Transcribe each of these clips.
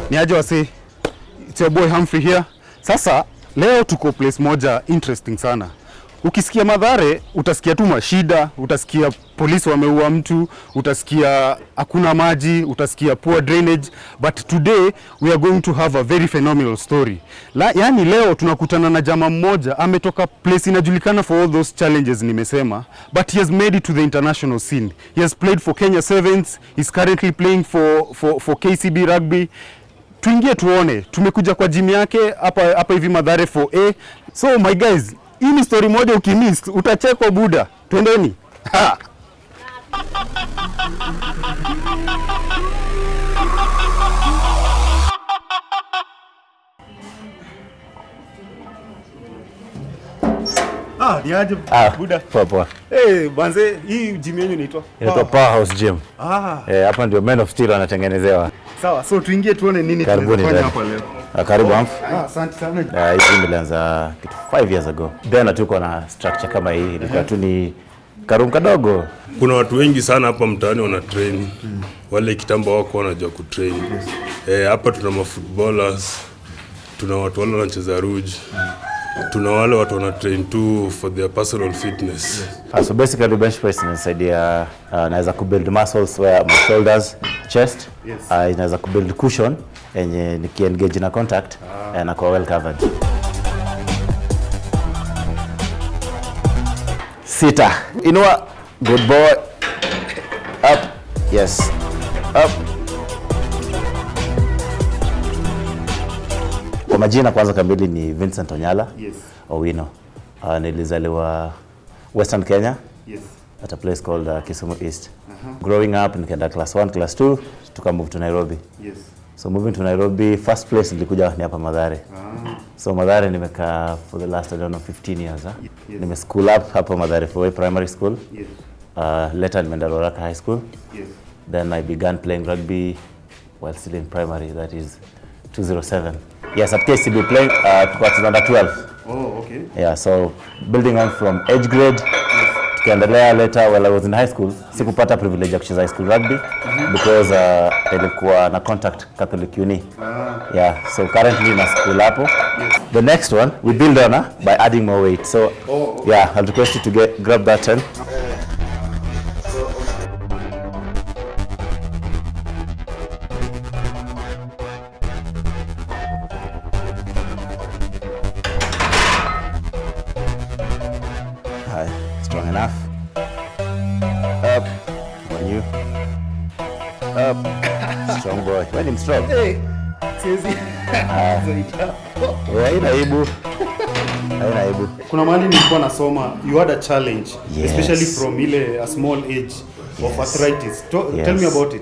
Ni aje wase, it's your boy Humphrey here. Sasa leo tuko place moja interesting sana. Ukisikia Mathare utasikia tu mashida, utasikia polisi wameua mtu, utasikia hakuna maji, utasikia poor drainage, but today we are going to have a very phenomenal story. Yani leo tunakutana na jamaa mmoja ametoka place inajulikana for all those challenges nimesema, but he has made it to the international scene. He has played for Kenya Sevens, he's currently playing for KCB Rugby. Tuingie tuone, tumekuja kwa gym yake hapa hivi Mathare 4A. So my guys, hii ni story moja ukimiss utachekwa buda. Twendeni. Ha. Ni aje buda. Poa. Banze, hii gym yenu inaitwa? Inaitwa Powerhouse Gym. Hapa ndio Men of Steel wanatengenezewa. Sawa, so tuingie tuone nini tunafanya hapa leo. Karibu Amf. Asante sana. Hii ilianza kitu 5 years ago. Then tuko na structure kama hii, ilikuwa tu ni karum kadogo. Kuna watu wengi sana hapa mtaani wana train. Wale kitambo wako wanajua ku train. Hapa tuna mafootballers, tuna watu wale wanacheza ruji. Tuna wale watu wana train tu for their personal fitness. So basically bench press inasaidia naweza kubuild muscles where my shoulders, chest. Inaweza kubuild cushion yenye nikiengage na contact na kwa well covered. Sita. Inua. Good boy. Up. Yes. Up. Kwa majina kwanza kamili ni Vincent Onyala. Yes. Owino. Nilizaliwa Western Kenya. Yes. At a place called Kisumu East. Growing up nikaenda class 1, class 2, tuka move to Nairobi. Yes. So moving to Nairobi, first place nilikuja ni hapa Mathare. So Mathare nimekaa for the last 15 years. Yes. Nime school up hapa Mathare 4A Primary School. Yes. Later nimeenda Roraka High School. Yes. Then I began playing rugby while still in primary, that is 207. Yes, at KCB playing under 12. Oh, okay. Yeah, so building on from age grade, tukaendelea later while I was in high school, sikupata privilege ya kucheza high school rugby because nilikuwa na contact Catholic Uni. Yeah, so currently na school hapo. The next one we build on by adding more weight. So yeah, I'll request you to grab that 10. Strong enough. Up. On you. Up. Strong boy. When him strong. Hey. Sezi. Haina aibu. Kuna mahali nilikuwa nasoma, you had a challenge, yes, especially from a small age of arthritis. Tell me about it.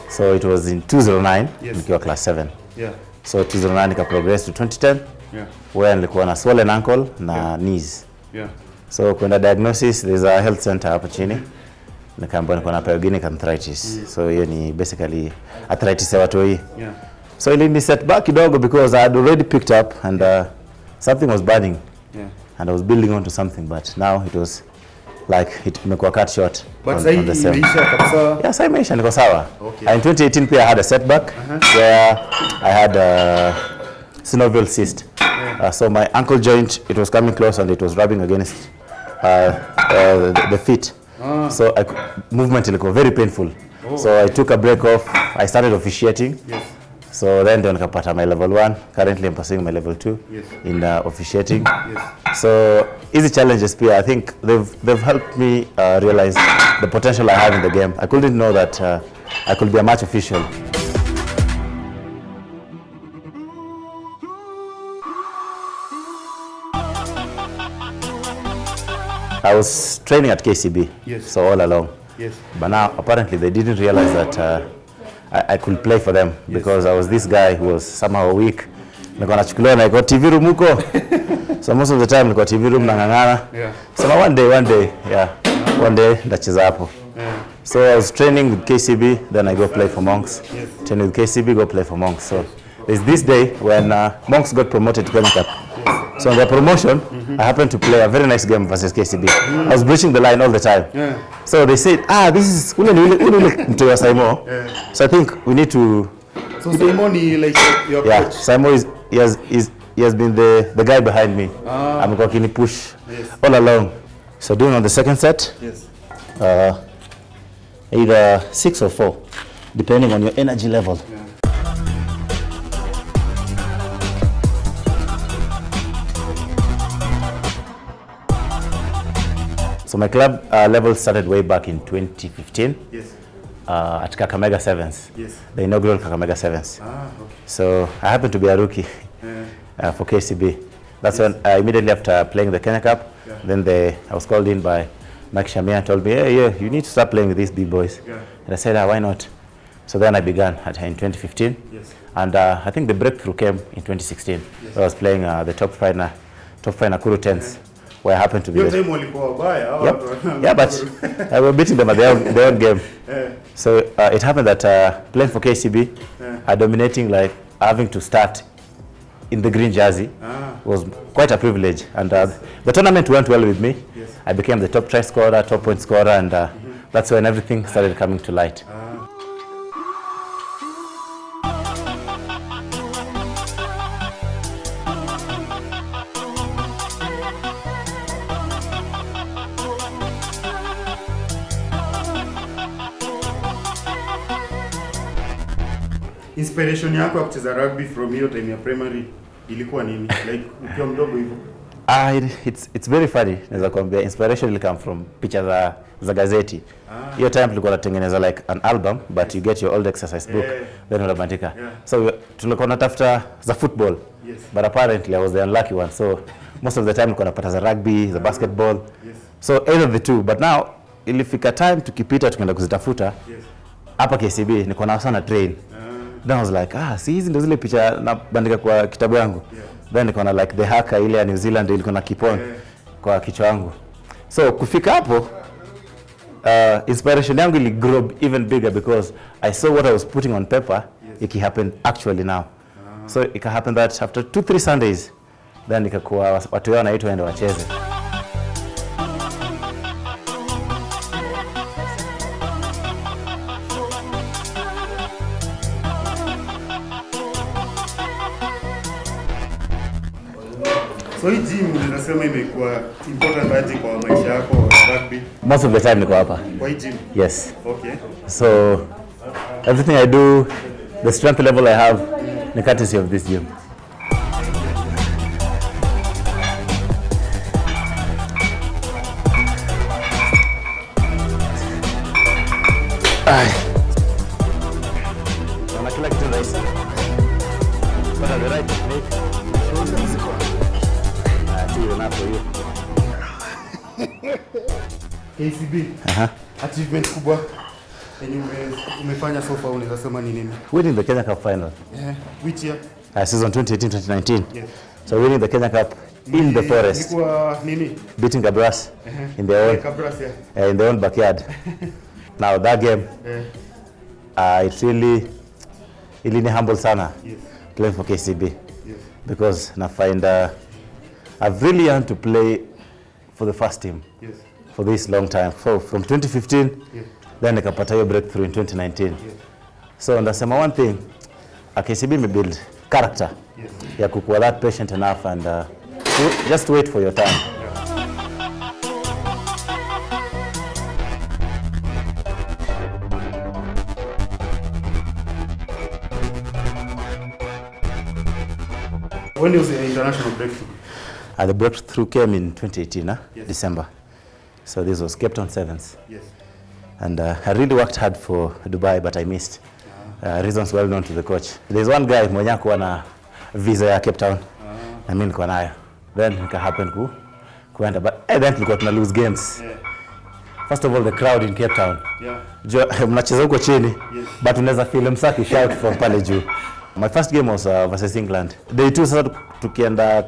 So it was in 2009, yes, nikiwa class 7. Yeah. So 2009 nika progress to 2010. Yeah. Where nilikuwa na swollen ankle na knees. Yeah. So kwenda diagnosis, there's a health center hapa chini. Nikaambiwa niko na pyogenic arthritis. So hiyo ni basically arthritis ya watoi. Yeah. So it me set back kidogo because I had already picked up and something was burning. Yeah. And I was building onto something, but now it was like it imekuwa cut short. But sasa imeisha kabisa. Yeah, sasa imeisha, niko sawa. Okay. In 2018 pia I had a setback where I had a synovial cyst. So my ankle joint, it was coming close and it was rubbing against the feet. So movement ilikuwa very painful. So I took a break off. I started officiating. Yes. So then nikapata my level 1. Currently I'm pursuing my level 2 yes, in officiating. Yes. So easy challenges pia, I think they've helped me realize the potential I have in the game. I couldn't know that I could be a match official. I was training at KCB, yes, so all along. Yes. But now apparently they didn't realize that I could play for them, because I was this guy who was somehow weak. Nilikuwa nachukuliwa na iko TV room huko. So most of the time nilikuwa TV room nang'ang'ana. Yeah. So one day ndacheza hapo. Yeah. So I was training with KCB, then I go play for Monks. Yes. Train with KCB, go play for Monks. So there's this day when Monks got promoted to Kenya Cup. So in their promotion, I happened to play a very nice game versus KCB. I was breaching the line all the time. Yeah. So they said, this is ule mtu wa Saimo. So I think we need to So Simon is like your Yeah, coach. Simon he has been the guy behind me. Amekuwa akini push all along. So doing on the second set, Yes. either 6 or 4, depending on your energy level. So my club level started way back in 2015 Yes. at Kakamega Sevens, Yes. the inaugural Kakamega Sevens. Okay. So I happened to be a rookie for KCB. That's when immediately after playing the Kenya Cup, then I was called in by Mike Shamia and told me, hey, yeah, you need to start playing with these big boys. Yeah. And I said, why not? So then I began in 2015. Yes. And I think the breakthrough came in 2016. I was playing the top five Nakuru Tens, where I happened to be Hiyo the time walikuwa wabaya. Hao Yep. watu- Yeah, but I was beating them at their own game. So it happened that playing for KCB, dominating, like having to start in the green jersey was quite a privilege. And the tournament went well with me. Yes. I became the top try scorer, top point scorer, and that's when everything started coming to light. Inspiration yako ya kucheza rugby from hiyo time ya primary ilikuwa nini? Like ukiwa mdogo hivyo. It's very funny. Naweza kuambia inspiration will come from picha za gazeti. Hiyo time tulikuwa tunatengeneza like an album, but you get your old exercise book, then unabandika. So tulikuwa tunatafuta za football. Yes. But apparently I was the unlucky one. So most of the time nilikuwa napata za rugby, za basketball. Yes. So either the two. But now ilifika time tukipita tukaenda kuzitafuta. Yes. Hapa KCB niko na sana train. Then I was like, si hizi ndio zile picha na bandika kwa kitabu yangu. Then niko na like the haka ile ya New Zealand ilikuwa na kipon kwa kichwa yangu. So kufika hapo inspiration yangu ili grow even bigger because I saw what I was putting on paper it happened actually now. So it happened that after 2-3 Sundays then nikakuwa watu wao wanaitwa waende wacheze. So hii gym unasema imekuwa important aje kwa maisha yako ya rugby? Most of the time niko hapa. Kwa hii gym? Yes. Okay. So everything I do, the strength level I have, the courtesy of this gym. Naona kila kitu rahisi. Pata the right technique. See enough for you. KCB. Achievement kubwa yenye umefanya so far unaweza sema ni nini? Winning the Kenya Cup final. Which year? Season 2018-2019. Yes. So winning the Kenya Cup in the forest, Ilikuwa nini? beating Kabras in their own Kabras, yeah. in their own backyard. Now that game, it really humble sana playing for KCB because I find I've really learned to play for the first team for this long time. So from 2015, then nikapata hiyo breakthrough in 2019. So ndasema one thing, KCB may build character ya kukuwa that patient enough and just wait for your time. When was the international breakthrough? The breakthrough came in 2018, December. So this was Cape Town Sevens. Yes. And I really worked hard for Dubai, but I missed. Reasons well known to the coach. There's one guy mwenye akuwa na visa ya Cape Town. Na mimi nilikuwa nayo. Then nika happen kuenda, but then tulikuwa tuna lose games. First of all, the crowd in Cape Town. Mnacheza huko chini, but unaweza feel msaki shout from pale juu. My first game was versus England. Day 2 sasa tukienda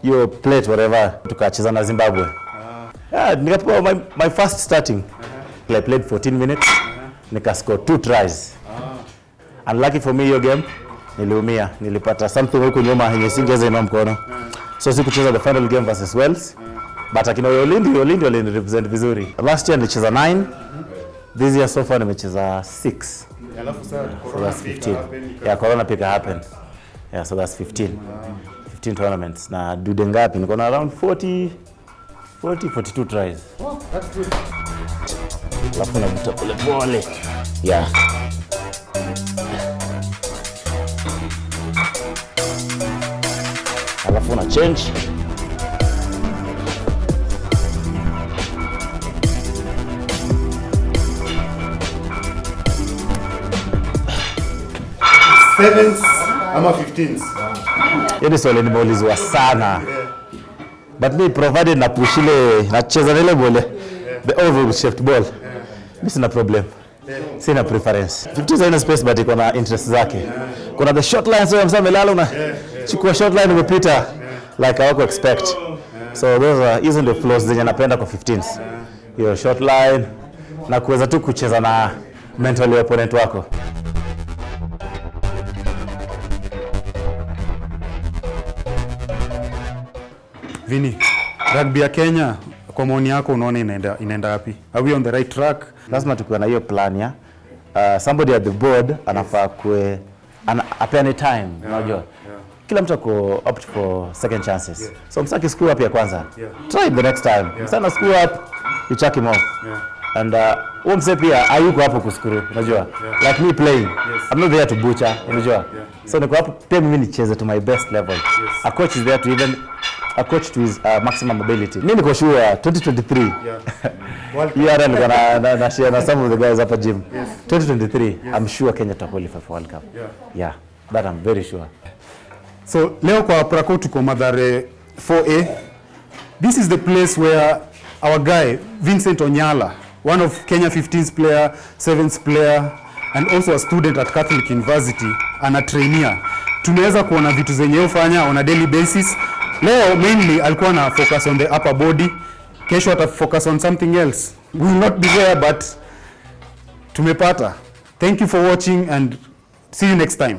hiyo plate whatever tukacheza na Zimbabwe. Nikapewa my first starting. I played 14 minutes. Nika score 2 tries. Unlucky for me hiyo game niliumia. Nilipata something huko nyuma yenye singeweza inua mkono. So sikucheza the final game versus Wales. But akina Olindi walini represent vizuri. Last year nilicheza 9. This year so far nimecheza 6. So that's 15. Yeah, Corona pika happened. Yeah, so that's 15. 15 tournaments. Na dude ngapi? Niko na around 42 tries. Oh, that's good. Alafu navuta pole pole. Yeah. Alafu na change. Sevens ama 15s. Hili swali nimeulizwa sana. But me provided na push ile nacheza ile bole. The oval shaped ball. Mimi sina problem. Sina preference. 15 haina space but iko na interest zake. Kuna the short line so msema melala una chukua short line umepita like hawako expect. So those are hizo ndio flows zenye napenda kwa 15s. Hiyo short line na kuweza tu kucheza na mental opponent wako. Vini, rugby ya Kenya kwa maoni yako unaona inaenda wapi? Are we on the right track? Lazima tukiwa na hiyo plan ya somebody at the board anafaa kue apeane time, unajua. Kila mtu ako opt for second chances. So msaki screw up ya kwanza. Try the next time. Msana screw up, you chuck him off. And umse pia hayuko hapo kuscrew, unajua. Like me playing. I'm not there to butcher, unajua. So niko hapo pia mimi nicheze to my best level. A coach is there to even a coach to his maximum ability. Mimi niko sure 2023. Yeah, na share na some of the guys hapa gym. 2023, I'm sure Kenya to qualify for World Cup. Yeah, that I'm very sure. So leo kwa Praco tuko Mathare 4A. This is the place where our guy Vincent Onyala, one of Kenya 15th player, 7th player and also a student at Catholic University, ana trainia. Tumeweza kuona vitu zenye ufanya on a daily basis. Leo mainly alikuwa na focus on the upper body. Kesho ata focus on something else. We will not be there but tumepata. Thank you for watching and see you next time.